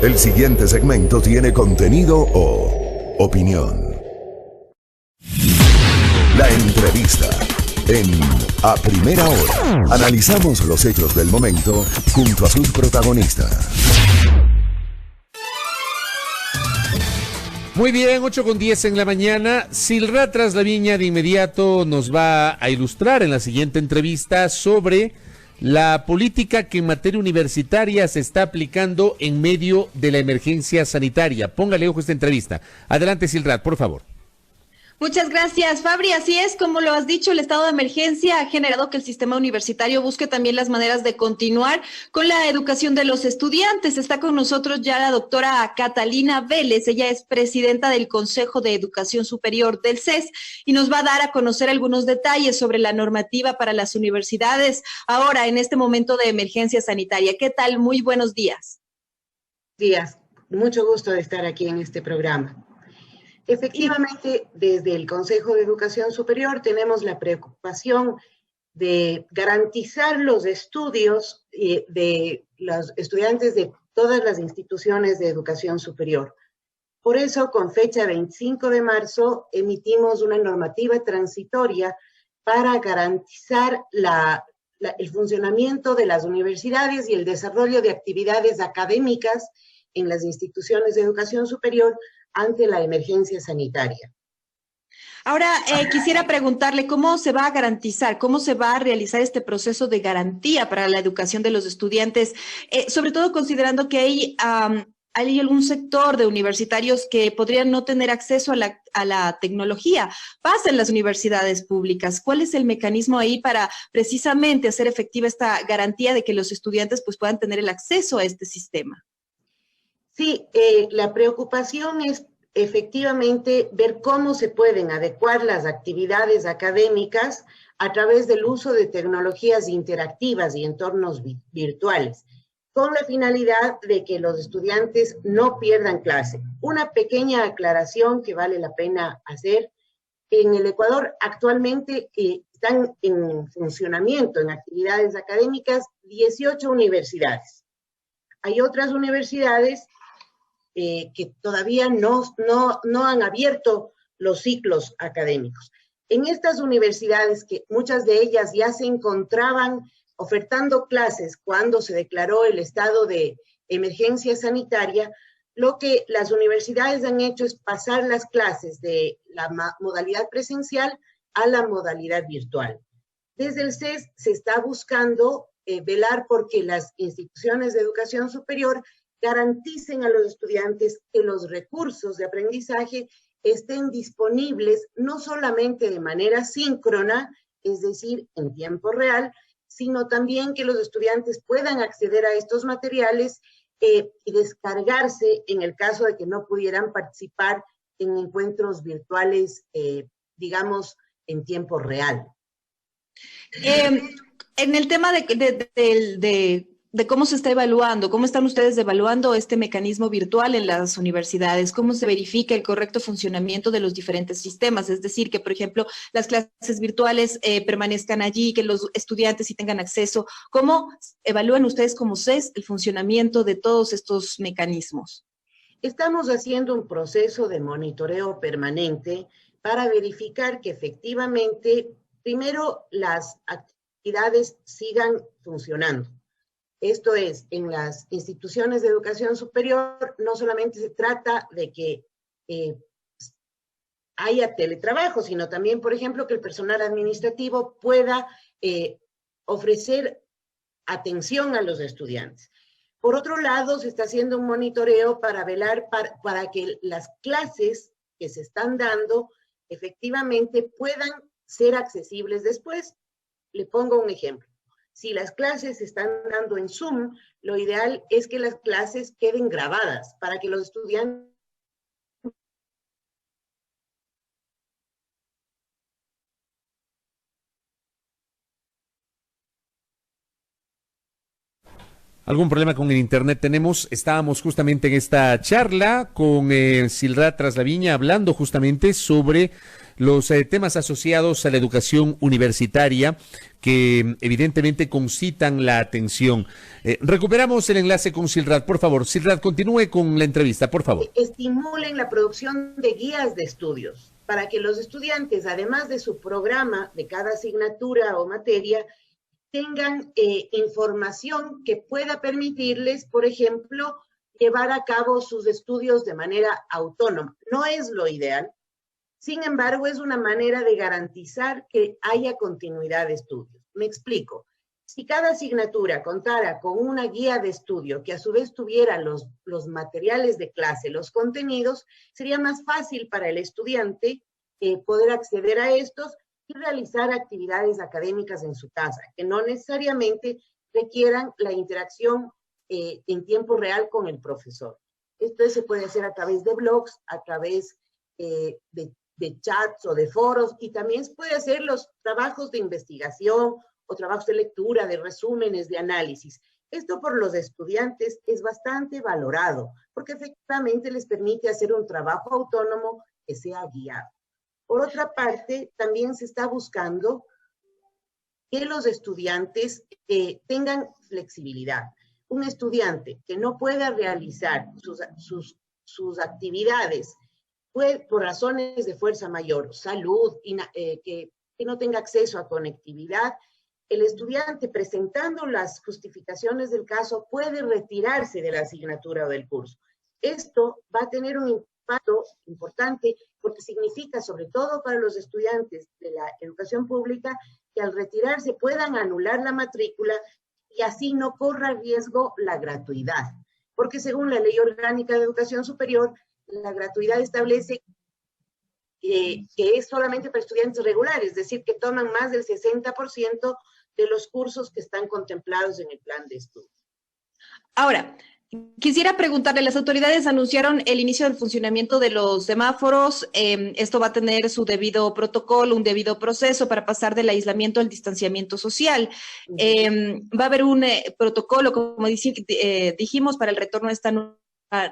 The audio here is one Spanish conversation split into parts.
El siguiente segmento tiene contenido o opinión. La entrevista en A Primera Hora. Analizamos los hechos del momento junto a sus protagonistas. Muy bien, 8:10 en la mañana. Silra Traslaviña de inmediato nos va a ilustrar en la siguiente entrevista sobre la política que en materia universitaria se está aplicando en medio de la emergencia sanitaria. Póngale ojo a esta entrevista. Adelante, Silrat, por favor. Muchas gracias, Fabri. Así es, como lo has dicho, el estado de emergencia ha generado que el sistema universitario busque también las maneras de continuar con la educación de los estudiantes. Está con nosotros ya la doctora Catalina Vélez. Ella es presidenta del Consejo de Educación Superior del CES y nos va a dar a conocer algunos detalles sobre la normativa para las universidades ahora en este momento de emergencia sanitaria. ¿Qué tal? Muy buenos días. Días. Mucho gusto de estar aquí en este programa. Efectivamente, desde el Consejo de Educación Superior tenemos la preocupación de garantizar los estudios de los estudiantes de todas las instituciones de educación superior. Por eso, con fecha 25 de marzo, emitimos una normativa transitoria para garantizar el funcionamiento de las universidades y el desarrollo de actividades académicas en las instituciones de educación superior ante la emergencia sanitaria. Ahora, quisiera preguntarle cómo se va a garantizar, cómo se va a realizar este proceso de garantía para la educación de los estudiantes, sobre todo considerando que hay algún sector de universitarios que podrían no tener acceso a la tecnología. Pasa en las universidades públicas. ¿Cuál es el mecanismo ahí para precisamente hacer efectiva esta garantía de que los estudiantes pues, puedan tener el acceso a este sistema? Sí, la preocupación es efectivamente ver cómo se pueden adecuar las actividades académicas a través del uso de tecnologías interactivas y entornos virtuales, con la finalidad de que los estudiantes no pierdan clase. Una pequeña aclaración que vale la pena hacer. En el Ecuador actualmente están en funcionamiento, en actividades académicas, 18 universidades. Hay otras universidades que todavía no han abierto los ciclos académicos. En estas universidades, que muchas de ellas ya se encontraban ofertando clases cuando se declaró el estado de emergencia sanitaria, lo que las universidades han hecho es pasar las clases de la modalidad presencial a la modalidad virtual. Desde el CES se está buscando velar porque las instituciones de educación superior garanticen a los estudiantes que los recursos de aprendizaje estén disponibles no solamente de manera síncrona, es decir, en tiempo real, sino también que los estudiantes puedan acceder a estos materiales y descargarse en el caso de que no pudieran participar en encuentros virtuales, digamos, en tiempo real. En el tema de cómo se está evaluando, cómo están ustedes evaluando este mecanismo virtual en las universidades, cómo se verifica el correcto funcionamiento de los diferentes sistemas, es decir, que por ejemplo las clases virtuales permanezcan allí, que los estudiantes sí tengan acceso. ¿Cómo evalúan ustedes como CES el funcionamiento de todos estos mecanismos? Estamos haciendo un proceso de monitoreo permanente para verificar que efectivamente, primero, las actividades sigan funcionando. Esto es, en las instituciones de educación superior, no solamente se trata de que haya teletrabajo, sino también, por ejemplo, que el personal administrativo pueda ofrecer atención a los estudiantes. Por otro lado, se está haciendo un monitoreo para velar para que las clases que se están dando efectivamente puedan ser accesibles después. Le pongo un ejemplo. Si las clases se están dando en Zoom, lo ideal es que las clases queden grabadas para que los estudiantes... ¿Algún problema con el internet tenemos? Estábamos justamente en esta charla con Silrat Traslaviña hablando justamente sobre los temas asociados a la educación universitaria que evidentemente concitan la atención. Recuperamos el enlace con Silrat, por favor. Silrat, continúe con la entrevista, por favor. Estimulen la producción de guías de estudios para que los estudiantes, además de su programa de cada asignatura o materia, tengan información que pueda permitirles, por ejemplo, llevar a cabo sus estudios de manera autónoma. No es lo ideal, sin embargo, es una manera de garantizar que haya continuidad de estudios. Me explico. Si cada asignatura contara con una guía de estudio que a su vez tuviera los materiales de clase, los contenidos, sería más fácil para el estudiante poder acceder a estos y realizar actividades académicas en su casa, que no necesariamente requieran la interacción en tiempo real con el profesor. Esto se puede hacer a través de blogs, a través de chats o de foros, y también se puede hacer los trabajos de investigación o trabajos de lectura, de resúmenes, de análisis. Esto por los estudiantes es bastante valorado, porque efectivamente les permite hacer un trabajo autónomo que sea guiado. Por otra parte, también se está buscando que los estudiantes tengan flexibilidad. Un estudiante que no pueda realizar sus actividades por razones de fuerza mayor, salud, que no tenga acceso a conectividad, el estudiante, presentando las justificaciones del caso, puede retirarse de la asignatura o del curso. Esto va a tener un impacto importante porque significa, sobre todo para los estudiantes de la educación pública, que al retirarse puedan anular la matrícula y así no corra riesgo la gratuidad. Porque según la Ley Orgánica de Educación Superior, la gratuidad establece que es solamente para estudiantes regulares, es decir, que toman más del 60% de los cursos que están contemplados en el plan de estudio. Ahora, quisiera preguntarle, las autoridades anunciaron el inicio del funcionamiento de los semáforos. Esto va a tener su debido protocolo, un debido proceso para pasar del aislamiento al distanciamiento social. Va a haber un protocolo, como dijimos, para el retorno a esta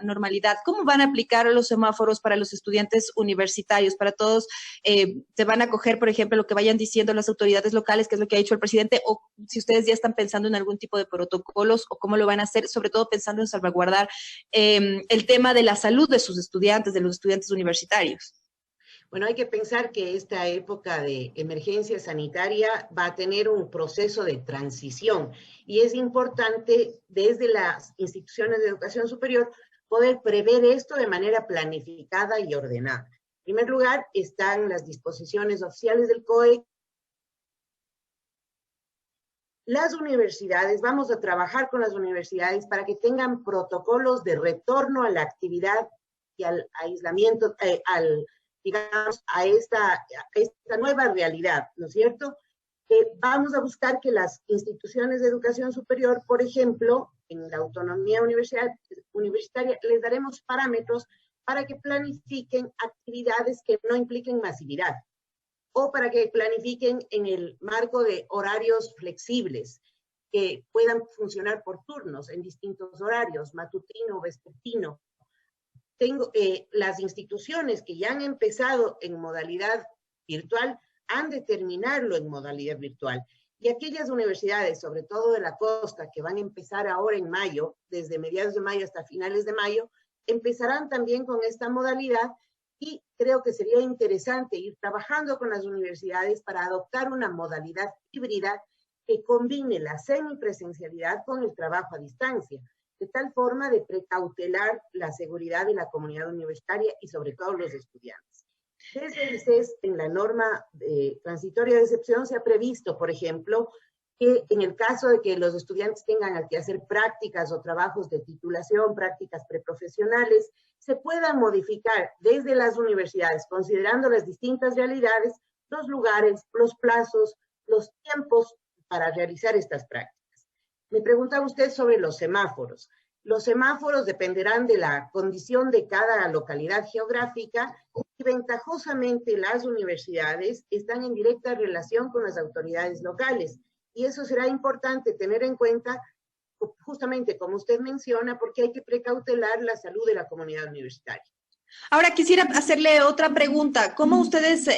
normalidad. ¿Cómo van a aplicar los semáforos para los estudiantes universitarios? Para todos, ¿se van a acoger, por ejemplo, lo que vayan diciendo las autoridades locales, que es lo que ha dicho el presidente, o si ustedes ya están pensando en algún tipo de protocolos, o cómo lo van a hacer, sobre todo pensando en salvaguardar el tema de la salud de sus estudiantes, de los estudiantes universitarios? Bueno, hay que pensar que esta época de emergencia sanitaria va a tener un proceso de transición y es importante desde las instituciones de educación superior poder prever esto de manera planificada y ordenada. En primer lugar, están las disposiciones oficiales del COE. Las universidades, vamos a trabajar con las universidades para que tengan protocolos de retorno a la actividad y al aislamiento, digamos, a esta nueva realidad, ¿no es cierto? Vamos a buscar que las instituciones de educación superior, por ejemplo, en la autonomía universitaria, les daremos parámetros para que planifiquen actividades que no impliquen masividad, o para que planifiquen en el marco de horarios flexibles, que puedan funcionar por turnos en distintos horarios, matutino, vespertino. Las instituciones que ya han empezado en modalidad virtual han de terminarlo en modalidad virtual. Y aquellas universidades, sobre todo de la costa, que van a empezar ahora en mayo, desde mediados de mayo hasta finales de mayo, empezarán también con esta modalidad y creo que sería interesante ir trabajando con las universidades para adoptar una modalidad híbrida que combine la semipresencialidad con el trabajo a distancia, de tal forma de precautelar la seguridad de la comunidad universitaria y sobre todo los estudiantes. Desde el CES, en la norma transitoria de excepción, se ha previsto, por ejemplo, que en el caso de que los estudiantes tengan que hacer prácticas o trabajos de titulación, prácticas preprofesionales, se puedan modificar desde las universidades, considerando las distintas realidades, los lugares, los plazos, los tiempos para realizar estas prácticas. Me preguntaba usted sobre los semáforos. Los semáforos dependerán de la condición de cada localidad geográfica y ventajosamente las universidades están en directa relación con las autoridades locales. Y eso será importante tener en cuenta, justamente como usted menciona, porque hay que precautelar la salud de la comunidad universitaria. Ahora quisiera hacerle otra pregunta. ¿Cómo ustedes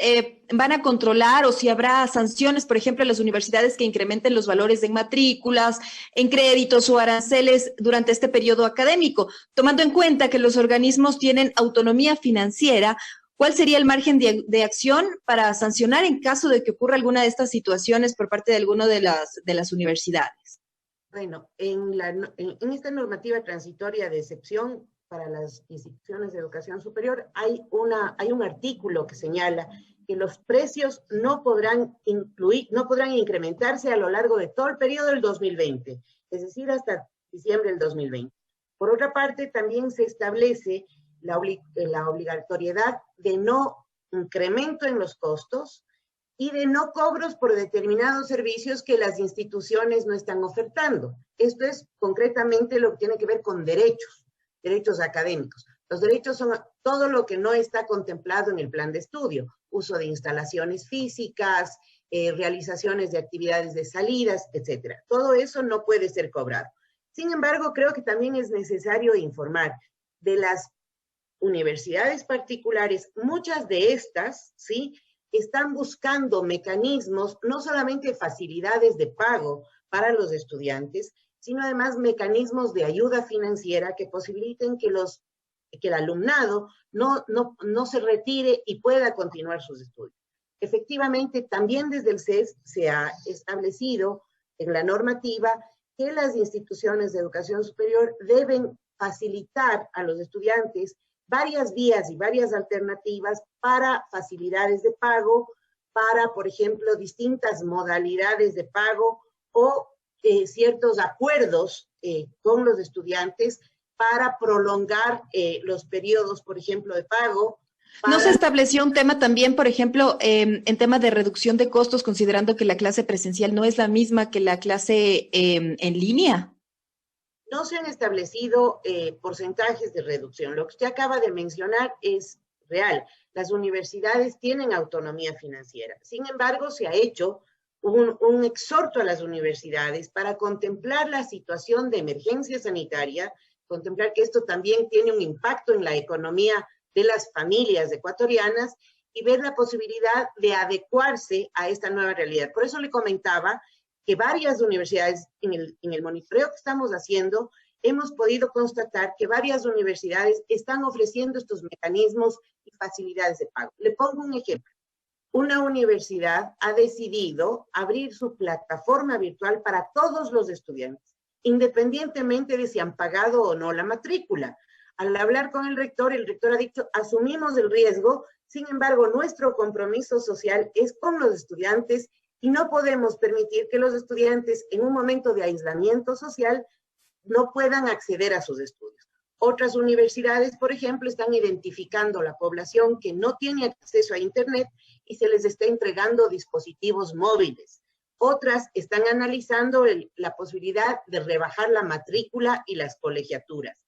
van a controlar o si habrá sanciones, por ejemplo, en las universidades que incrementen los valores en matrículas, en créditos o aranceles durante este periodo académico? Tomando en cuenta que los organismos tienen autonomía financiera, ¿cuál sería el margen de acción para sancionar en caso de que ocurra alguna de estas situaciones por parte de alguna de las universidades? Bueno, en esta normativa transitoria de excepción para las instituciones de educación superior hay un artículo que señala que los precios no podrán incrementarse a lo largo de todo el periodo del 2020, es decir, hasta diciembre del 2020. Por otra parte, también se establece la obligatoriedad de no incremento en los costos y de no cobros por determinados servicios que las instituciones no están ofertando. Esto es concretamente lo que tiene que ver con derechos académicos. Los derechos son todo lo que no está contemplado en el plan de estudio, uso de instalaciones físicas, realizaciones de actividades de salidas, etcétera. Todo eso no puede ser cobrado. Sin embargo, creo que también es necesario informar de las universidades particulares, muchas de estas, ¿sí?, están buscando mecanismos, no solamente facilidades de pago para los estudiantes, sino además mecanismos de ayuda financiera que posibiliten que el alumnado no se retire y pueda continuar sus estudios. Efectivamente, también desde el CES se ha establecido en la normativa que las instituciones de educación superior deben facilitar a los estudiantes varias vías y varias alternativas para facilidades de pago, para, por ejemplo, distintas modalidades de pago o ciertos acuerdos con los estudiantes para prolongar los periodos, por ejemplo, de pago. ¿No se estableció un tema también, por ejemplo, en tema de reducción de costos, considerando que la clase presencial no es la misma que la clase en línea? No se han establecido porcentajes de reducción. Lo que usted acaba de mencionar es real. Las universidades tienen autonomía financiera. Sin embargo, se ha hecho un exhorto a las universidades para contemplar la situación de emergencia sanitaria, contemplar que esto también tiene un impacto en la economía de las familias ecuatorianas y ver la posibilidad de adecuarse a esta nueva realidad. Por eso le comentaba que varias universidades, en el monitoreo que estamos haciendo, hemos podido constatar que varias universidades están ofreciendo estos mecanismos y facilidades de pago. Le pongo un ejemplo. Una universidad ha decidido abrir su plataforma virtual para todos los estudiantes, independientemente de si han pagado o no la matrícula. Al hablar con el rector ha dicho, asumimos el riesgo, sin embargo, nuestro compromiso social es con los estudiantes y no podemos permitir que los estudiantes en un momento de aislamiento social no puedan acceder a sus estudios. Otras universidades, por ejemplo, están identificando la población que no tiene acceso a Internet y se les está entregando dispositivos móviles. Otras están analizando la posibilidad de rebajar la matrícula y las colegiaturas.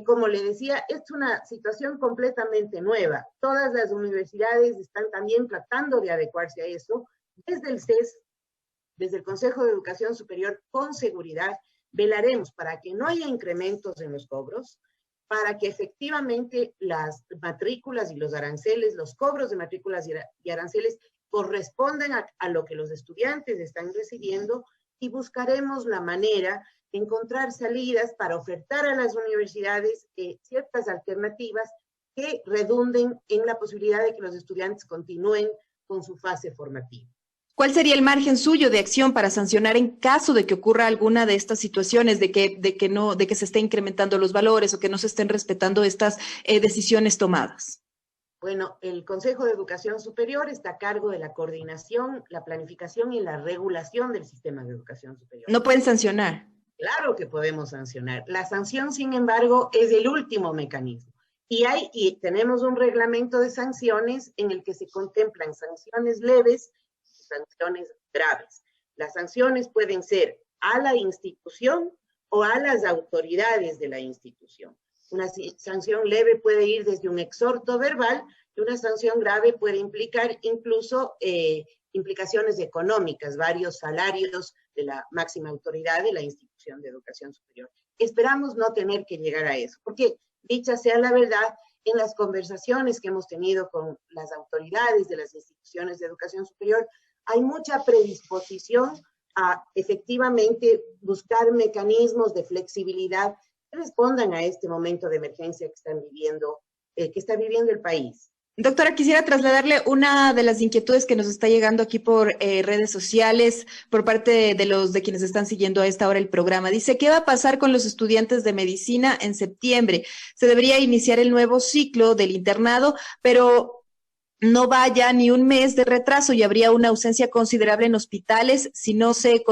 Como le decía, es una situación completamente nueva. Todas las universidades están también tratando de adecuarse a eso. Desde el CES, desde el Consejo de Educación Superior, con seguridad, velaremos para que no haya incrementos en los cobros, para que efectivamente las matrículas y los aranceles, los cobros de matrículas y aranceles correspondan a lo que los estudiantes están recibiendo y buscaremos la manera de encontrar salidas para ofertar a las universidades ciertas alternativas que redunden en la posibilidad de que los estudiantes continúen con su fase formativa. ¿Cuál sería el margen suyo de acción para sancionar en caso de que ocurra alguna de estas situaciones, de que se esté incrementando los valores o que no se estén respetando estas decisiones tomadas? Bueno, el Consejo de Educación Superior está a cargo de la coordinación, la planificación y la regulación del sistema de educación superior. ¿No pueden sancionar? Claro que podemos sancionar. La sanción, sin embargo, es el último mecanismo. Y tenemos un reglamento de sanciones en el que se contemplan sanciones leves y sanciones graves. Las sanciones pueden ser a la institución o a las autoridades de la institución. Una sanción leve puede ir desde un exhorto verbal y una sanción grave puede implicar incluso implicaciones económicas, varios salarios de la máxima autoridad de la institución de educación superior. Esperamos no tener que llegar a eso, porque dicha sea la verdad, en las conversaciones que hemos tenido con las autoridades de las instituciones de educación superior, hay mucha predisposición a efectivamente buscar mecanismos de flexibilidad que respondan a este momento de emergencia que está viviendo el país. Doctora, quisiera trasladarle una de las inquietudes que nos está llegando aquí por redes sociales por parte de quienes están siguiendo a esta hora el programa. Dice, ¿qué va a pasar con los estudiantes de medicina en septiembre? Se debería iniciar el nuevo ciclo del internado, pero no vaya ni un mes de retraso y habría una ausencia considerable en hospitales si no se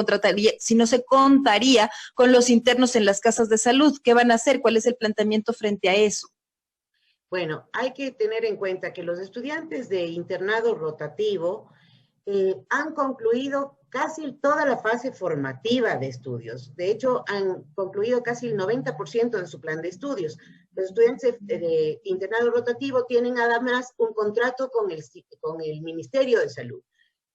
contaría con los internos en las casas de salud. ¿Qué van a hacer? ¿Cuál es el planteamiento frente a eso? Bueno, hay que tener en cuenta que los estudiantes de internado rotativo han concluido casi toda la fase formativa de estudios. De hecho, han concluido casi el 90% de su plan de estudios. Los estudiantes de internado rotativo tienen además un contrato con el Ministerio de Salud.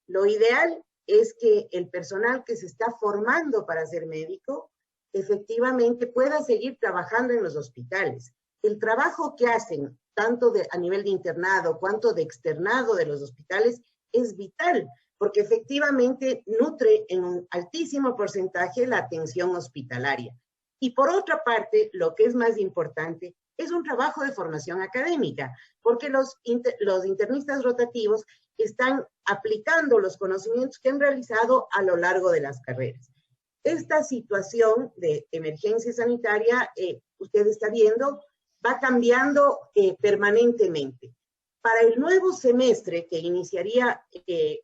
Lo ideal es que el personal que se está formando para ser médico efectivamente pueda seguir trabajando en los hospitales. El trabajo que hacen, tanto a nivel de internado cuanto de externado de los hospitales, es vital, porque efectivamente nutre en un altísimo porcentaje la atención hospitalaria. Y por otra parte, lo que es más importante, es un trabajo de formación académica, porque los internistas rotativos están aplicando los conocimientos que han realizado a lo largo de las carreras. Esta situación de emergencia sanitaria, usted está viendo, va cambiando permanentemente. Para el nuevo semestre, que iniciaría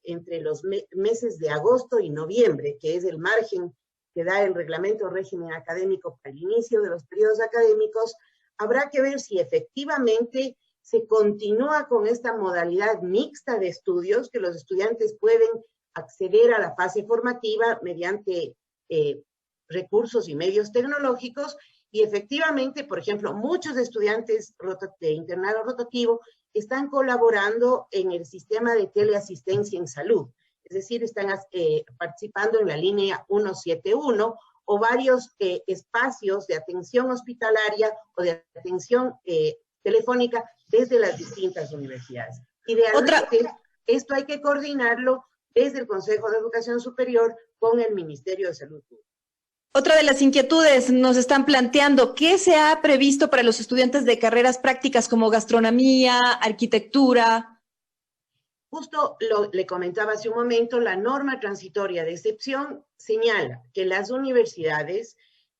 entre los meses de agosto y noviembre, que es el margen que da el reglamento de régimen académico para el inicio de los periodos académicos, habrá que ver si efectivamente se continúa con esta modalidad mixta de estudios, que los estudiantes pueden acceder a la fase formativa mediante recursos y medios tecnológicos. Y efectivamente, por ejemplo, muchos estudiantes de internado rotativo están colaborando en el sistema de teleasistencia en salud. Es decir, están participando en la línea 171 o varios espacios de atención hospitalaria o de atención telefónica desde las distintas universidades. Idealmente, esto hay que coordinarlo desde el Consejo de Educación Superior con el Ministerio de Salud Pública. Otra de las inquietudes nos están planteando, ¿qué se ha previsto para los estudiantes de carreras prácticas como gastronomía, arquitectura? Justo le comentaba hace un momento, la norma transitoria de excepción señala que las universidades,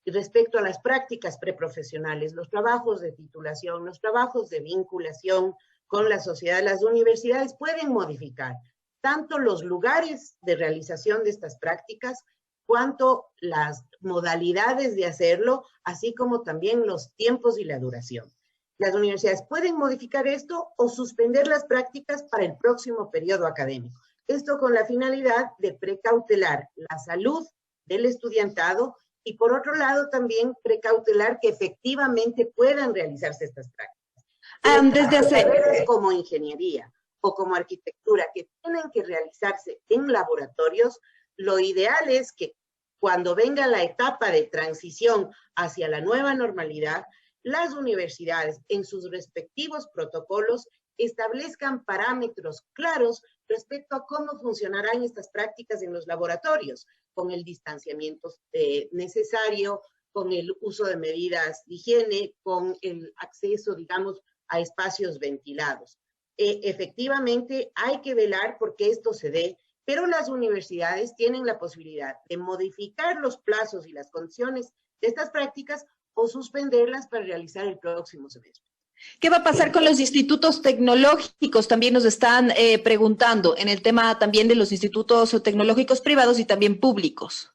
respecto a las prácticas preprofesionales, los trabajos de titulación, los trabajos de vinculación con la sociedad, las universidades pueden modificar tanto los lugares de realización de estas prácticas cuanto las modalidades de hacerlo, así como también los tiempos y la duración. Las universidades pueden modificar esto o suspender las prácticas para el próximo periodo académico. Esto con la finalidad de precautelar la salud del estudiantado y por otro lado también precautelar que efectivamente puedan realizarse estas prácticas. Desde hace carreras como ingeniería o como arquitectura que tienen que realizarse en laboratorios, lo ideal es que cuando venga la etapa de transición hacia la nueva normalidad, las universidades en sus respectivos protocolos establezcan parámetros claros respecto a cómo funcionarán estas prácticas en los laboratorios, con el distanciamiento necesario, con el uso de medidas de higiene, con el acceso, digamos, a espacios ventilados. Efectivamente, hay que velar porque esto se dé, pero las universidades tienen la posibilidad de modificar los plazos y las condiciones de estas prácticas o suspenderlas para realizar el próximo semestre. ¿Qué va a pasar con los institutos tecnológicos? También nos están preguntando en el tema también de los institutos tecnológicos privados y también públicos.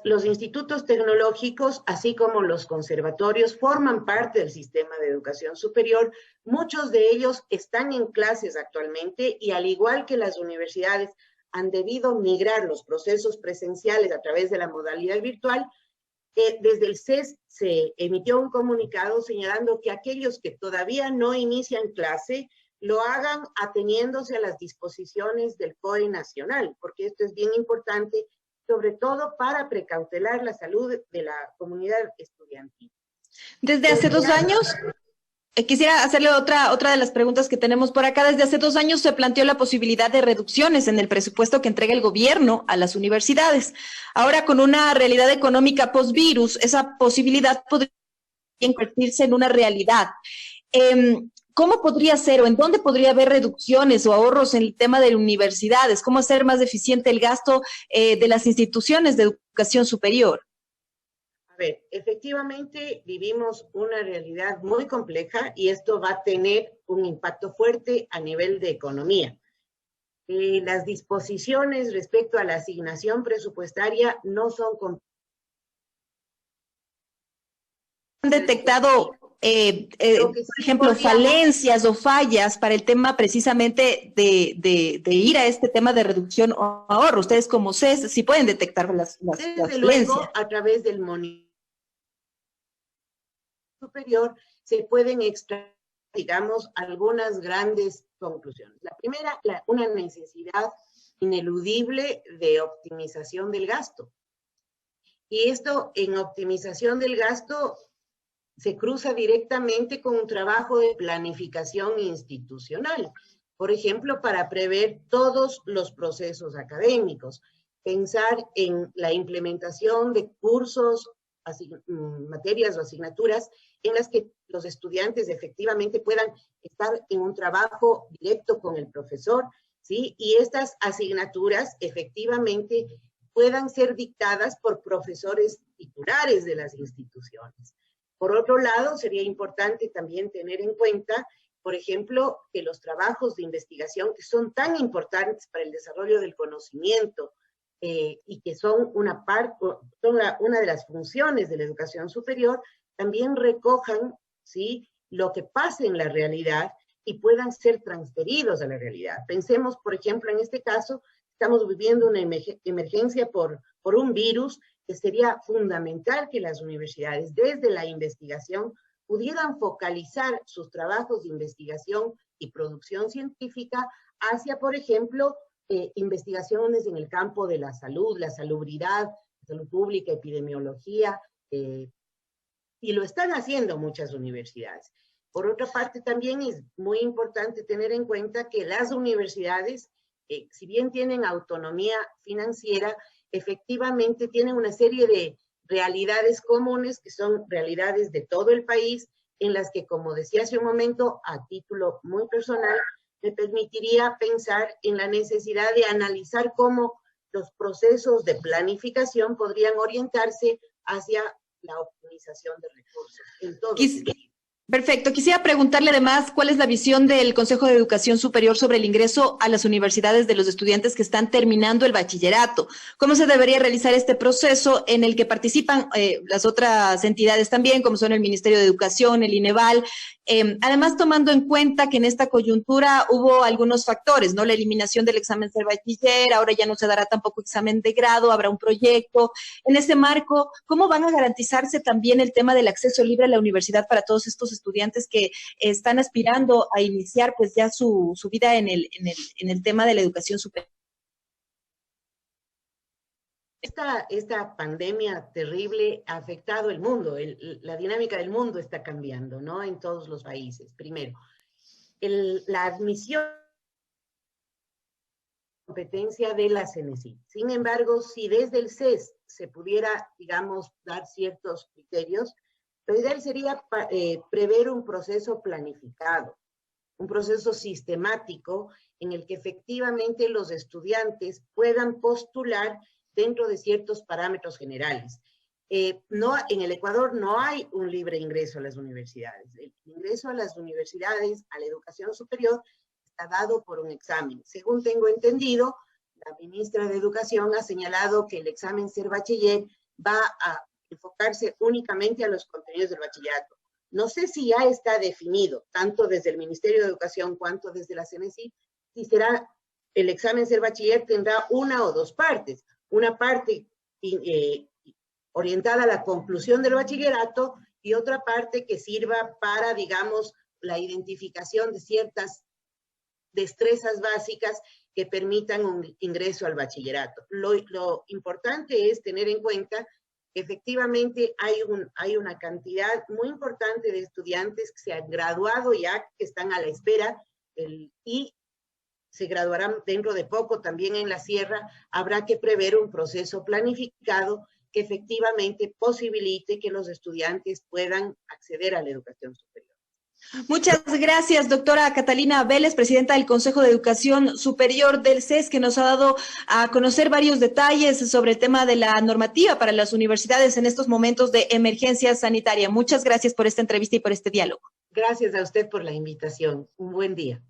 Los institutos tecnológicos, así como los conservatorios, forman parte del sistema de educación superior. Muchos de ellos están en clases actualmente y al igual que las universidades han debido migrar los procesos presenciales a través de la modalidad virtual. Desde el CES se emitió un comunicado señalando que aquellos que todavía no inician clase lo hagan ateniéndose a las disposiciones del COE nacional, porque esto es bien importante, sobre todo para precautelar la salud de la comunidad estudiantil. Desde hace 2 años, Quisiera hacerle otra de las preguntas que tenemos por acá. Desde hace 2 años se planteó la posibilidad de reducciones en el presupuesto que entrega el gobierno a las universidades. Ahora, con una realidad económica post-virus, esa posibilidad podría convertirse en una realidad. ¿Cómo podría ser o en dónde podría haber reducciones o ahorros en el tema de universidades? ¿Cómo hacer más eficiente el gasto de las instituciones de educación superior? A ver, efectivamente vivimos una realidad muy compleja y esto va a tener un impacto fuerte a nivel de economía. Las disposiciones respecto a la asignación presupuestaria no son ¿Han detectado, por ejemplo, falencias o fallas para el tema precisamente de ir a este tema de reducción o ahorro? Ustedes como CES, si pueden detectar las Desde falencias. luego, a través del monitoreo superior se pueden extraer, digamos, algunas grandes conclusiones. La primera, una necesidad ineludible de optimización del gasto. Y esto en optimización del gasto se cruza directamente con un trabajo de planificación institucional. Por ejemplo, para prever todos los procesos académicos, pensar en la implementación de cursos, materias o asignaturas en las que los estudiantes efectivamente puedan estar en un trabajo directo con el profesor, ¿sí? Y estas asignaturas efectivamente puedan ser dictadas por profesores titulares de las instituciones. Por otro lado, sería importante también tener en cuenta, por ejemplo, que los trabajos de investigación que son tan importantes para el desarrollo del conocimiento y que son una de las funciones de la educación superior, también recojan, ¿sí?, lo que pasa en la realidad y puedan ser transferidos a la realidad. Pensemos, por ejemplo, en este caso, estamos viviendo una emergencia por un virus, que sería fundamental que las universidades, desde la investigación, pudieran focalizar sus trabajos de investigación y producción científica hacia, por ejemplo, investigaciones en el campo de la salud, la salubridad, salud pública, epidemiología, y lo están haciendo muchas universidades. Por otra parte, también es muy importante tener en cuenta que las universidades, si bien tienen autonomía financiera, efectivamente tienen una serie de realidades comunes, que son realidades de todo el país, en las que, como decía hace un momento, a título muy personal, me permitiría pensar en la necesidad de analizar cómo los procesos de planificación podrían orientarse hacia la optimización de recursos. En todo Perfecto. Quisiera preguntarle además cuál es la visión del Consejo de Educación Superior sobre el ingreso a las universidades de los estudiantes que están terminando el bachillerato. ¿Cómo se debería realizar este proceso en el que participan las otras entidades también, como son el Ministerio de Educación, el INEVAL? Además, tomando en cuenta que en esta coyuntura hubo algunos factores, ¿no? La eliminación del examen ser bachiller, ahora ya no se dará tampoco examen de grado, habrá un proyecto. En ese marco, ¿cómo van a garantizarse también el tema del acceso libre a la universidad para todos estos estudiantes que están aspirando a iniciar pues ya su vida en el tema de la educación superior? Esta pandemia terrible ha afectado el mundo, la dinámica del mundo está cambiando, ¿no? En todos los países. Primero, la admisión competencia de la CENESID. Sin embargo, si desde el CES se pudiera, digamos, dar ciertos criterios, lo ideal sería prever un proceso planificado, un proceso sistemático en el que efectivamente los estudiantes puedan postular dentro de ciertos parámetros generales. En el Ecuador no hay un libre ingreso a las universidades. El ingreso a las universidades, a la educación superior, está dado por un examen. Según tengo entendido, la ministra de Educación ha señalado que el examen ser bachiller va a enfocarse únicamente a los contenidos del bachillerato. No sé si ya está definido, tanto desde el Ministerio de Educación cuanto desde la CENESID, si será el examen ser bachiller tendrá una o dos partes. Una parte orientada a la conclusión del bachillerato y otra parte que sirva para, digamos, la identificación de ciertas destrezas básicas que permitan un ingreso al bachillerato. Lo importante es tener en cuenta efectivamente hay una cantidad muy importante de estudiantes que se han graduado ya, que están a la espera, y se graduarán dentro de poco también en la sierra. Habrá que prever un proceso planificado que efectivamente posibilite que los estudiantes puedan acceder a la educación superior. Muchas gracias, doctora Catalina Vélez, presidenta del Consejo de Educación Superior del CES, que nos ha dado a conocer varios detalles sobre el tema de la normativa para las universidades en estos momentos de emergencia sanitaria. Muchas gracias por esta entrevista y por este diálogo. Gracias a usted por la invitación. Un buen día.